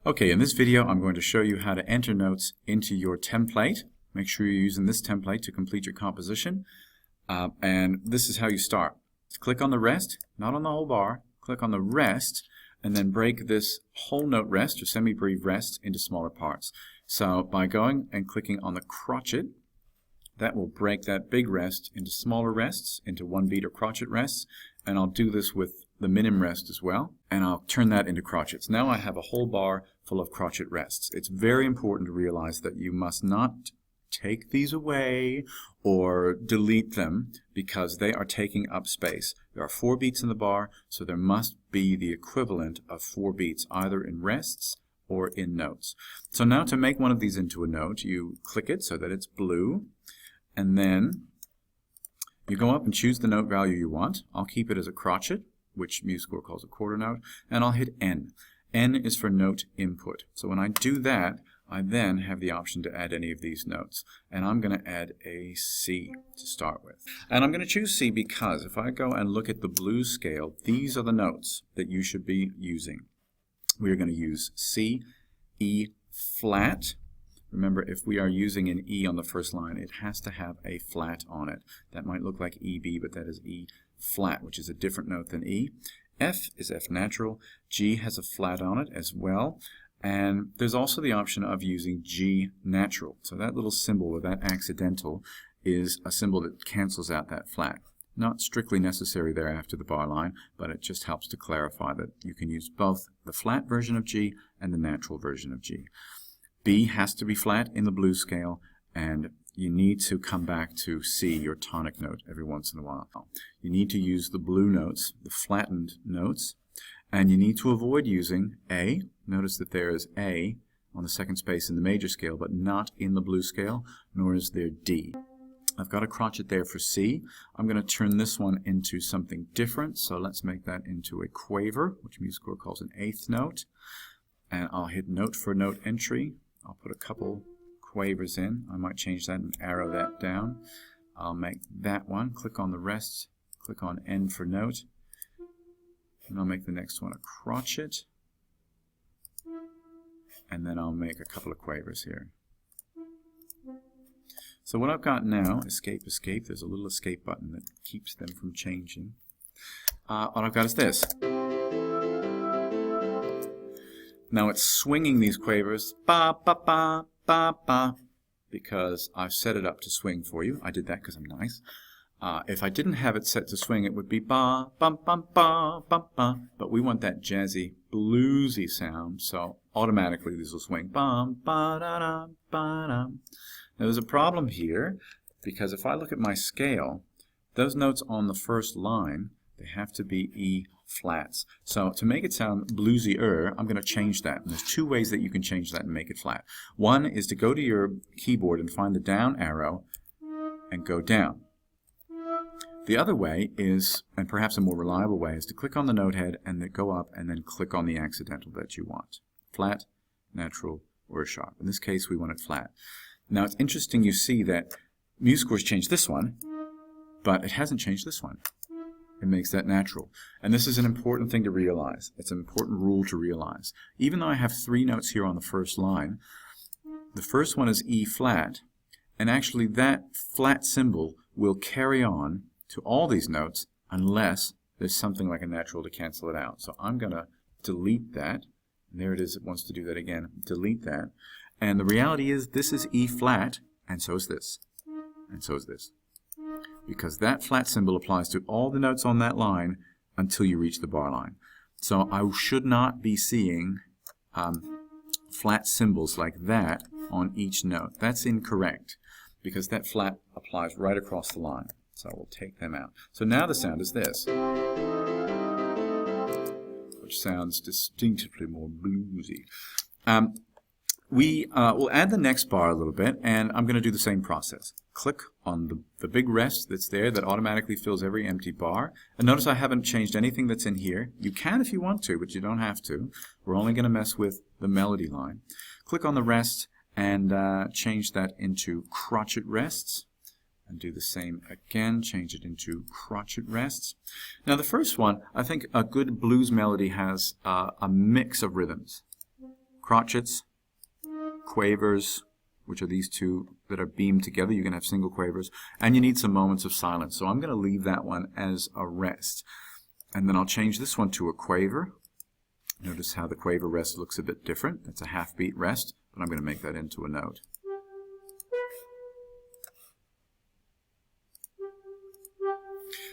Okay, in this video I'm going to show you how to enter notes into your template. Make sure you're using this template to complete your composition. And this is how you start. Click on the rest, not on the whole bar. Click on the rest and then break this whole note rest or semi-breve rest into smaller parts. So by going and clicking on the crotchet, that will break that big rest into smaller rests, into 1 beat or crotchet rests, and I'll do this with the minim rest as well, and I'll turn that into crotchets. Now I have a whole bar full of crotchet rests. It's very important to realize that you must not take these away or delete them because they are taking up space. There are 4 beats in the bar, so there must be the equivalent of 4 beats either in rests or in notes. So now to make one of these into a note, you click it so that it's blue, and then you go up and choose the note value you want. I'll keep it as a crotchet, which Musescore calls a quarter note, and I'll hit N. N is for note input. So when I do that, I then have the option to add any of these notes. And I'm going to add a C to start with. And I'm going to choose C because if I go and look at the blues scale, these are the notes that you should be using. We are going to use C, E flat. Remember, if we are using an E on the first line, it has to have a flat on it. That might look like EB, but that is E flat, which is a different note than E. F is F natural. G has a flat on it as well. And there's also the option of using G natural. So that little symbol, or that accidental, is a symbol that cancels out that flat. Not strictly necessary there after the bar line, but it just helps to clarify that you can use both the flat version of G and the natural version of G. B has to be flat in the blues scale, and you need to come back to C, your tonic note, every once in a while. You need to use the blue notes, the flattened notes, and you need to avoid using A. Notice that there is A on the second space in the major scale, but not in the blues scale, nor is there D. I've got a crotchet there for C. I'm going to turn this one into something different, so let's make that into a quaver, which Musescore calls an 8th note. And I'll hit note for note entry. I'll put a couple quavers in. I might change that and arrow that down. I'll make that one. Click on the rest. Click on N for note. And I'll make the next one a crotchet. And then I'll make a couple of quavers here. So what I've got now, escape, escape, there's a little escape button that keeps them from changing. What I've got is this. Now it's swinging these quavers, ba, ba, ba, ba, ba, because I've set it up to swing for you. I did that because I'm nice. If I didn't have it set to swing, it would be ba, bum, bum, ba, bum, ba. But we want that jazzy, bluesy sound, so automatically these will swing. Bum, ba, da, da, ba, da. Now there's a problem here, because if I look at my scale, those notes on the first line, they have to be E flats. So to make it sound bluesier, I'm going to change that. And there's 2 ways that you can change that and make it flat. One is to go to your keyboard and find the down arrow and go down. The other way is, and perhaps a more reliable way, is to click on the note head and then go up and then click on the accidental that you want. Flat, natural, or sharp. In this case, we want it flat. Now it's interesting you see that Musescore's changed this one, but it hasn't changed this one. It makes that natural. And this is an important thing to realize. It's an important rule to realize. Even though I have 3 notes here on the first line, the first one is E flat, and actually that flat symbol will carry on to all these notes unless there's something like a natural to cancel it out. So I'm going to delete that. And there it is. It wants to do that again. Delete that. And the reality is this is E flat, and so is this. And so is this. Because that flat symbol applies to all the notes on that line until you reach the bar line. So I should not be seeing flat symbols like that on each note. That's incorrect, because that flat applies right across the line. So we'll take them out. So now the sound is this, which sounds distinctively more bluesy. We will add the next bar a little bit, and I'm going to do the same process. Click on the big rest that's there that automatically fills every empty bar. And notice I haven't changed anything that's in here. You can if you want to, but you don't have to. We're only going to mess with the melody line. Click on the rest and change that into crotchet rests. And do the same again, change it into crotchet rests. Now the first one, I think a good blues melody has a mix of rhythms. crotchets, quavers, which are these two that are beamed together. You can have single quavers, and you need some moments of silence. So I'm going to leave that one as a rest. And then I'll change this one to a quaver. Notice how the quaver rest looks a bit different. That's a half beat rest, but I'm going to make that into a note.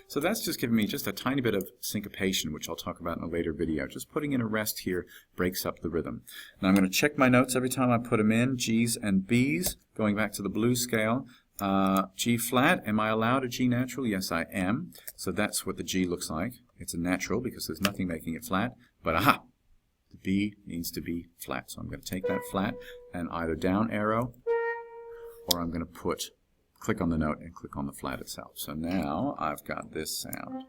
So that's just giving me just a tiny bit of syncopation, which I'll talk about in a later video. Just putting in a rest here breaks up the rhythm. Now I'm going to check my notes every time I put them in, G's and B's. Going back to the blues scale, G flat, am I allowed a G natural? Yes, I am. So that's what the G looks like. It's a natural because there's nothing making it flat, but aha! The B needs to be flat. So I'm going to take that flat and either down arrow, or I'm going to click on the note and click on the flat itself. So now I've got this sound.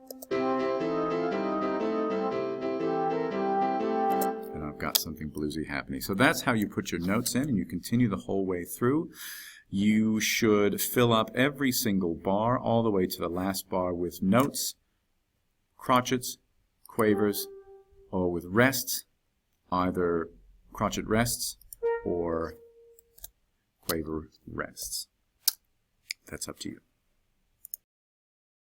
And I've got something bluesy happening. So that's how you put your notes in, and you continue the whole way through. You should fill up every single bar all the way to the last bar with notes, crotchets, quavers, or with rests, either crotchet rests or quaver rests. That's up to you.